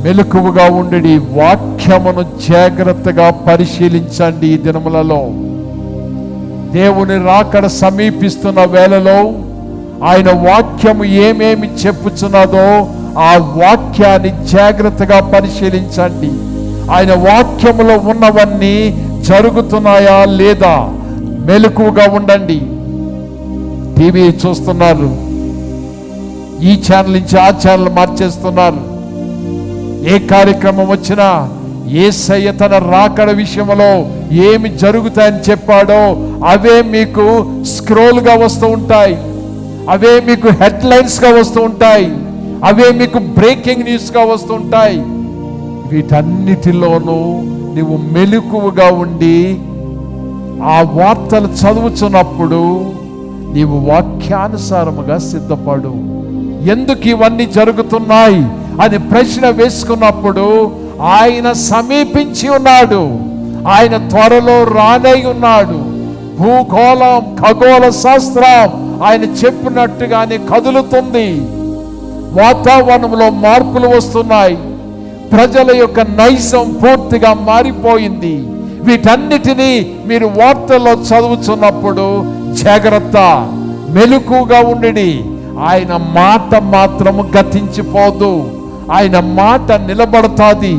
మెలకువగా ఉండి వాక్యమును జాగ్రత్తగా పరిశీలించండి. ఈ దినములలో దేవుని రాకడ సమీపిస్తున్న వేళలో ఆయన వాక్యము ఏమేమి చెప్పుచున్నదో ఆ వాక్యాన్ని జాగ్రత్తగా పరిశీలించండి. ఆయన వాక్యములో ఉన్నవన్నీ జరుగుతున్నాయా లేదా? మెలకువగా ఉండండి. టీవీ చూస్తున్నారు, ఈ ఛానల్ నుంచి ఆ ఛానల్ మార్చేస్తున్నారు. ఏ కార్యక్రమం వచ్చినా యేసయ్య తన రాకడ విషయంలో ఏమి జరుగుతాయని చెప్పాడో అవే మీకు స్క్రోల్గా వస్తూ ఉంటాయి, అవే మీకు హెడ్లైన్స్గా వస్తూ ఉంటాయి, అవే మీకు బ్రేకింగ్ న్యూస్గా వస్తూ ఉంటాయి. వీటన్నిటిలోనూ నువ్వు మెలకువగా ఉండి ఆ వార్తలు చదువుతున్నప్పుడు నీవు వాక్యానుసారముగా సిద్ధపడు. ఎందుకు ఇవన్నీ జరుగుతున్నాయి అని ప్రశ్న వేసుకున్నప్పుడు ఆయన సమీపించి ఉన్నాడు, ఆయన త్వరలో రానై ఉన్నాడు. భూగోళం, ఖగోళ శాస్త్రం ఆయన చెప్పినట్టుగానే కదులుతుంది. వాతావరణంలో మార్పులు వస్తున్నాయి. ప్రజల యొక్క నైజం పూర్తిగా మారిపోయింది. వీటన్నిటినీ మీరు వార్తల్లో చదువుతున్నప్పుడు జాగ్రత్త, మెలకువగా ఉండి. ఆయన మాట మాత్రము గతించిపోదు, ఆయన మాట నిలబడతాది.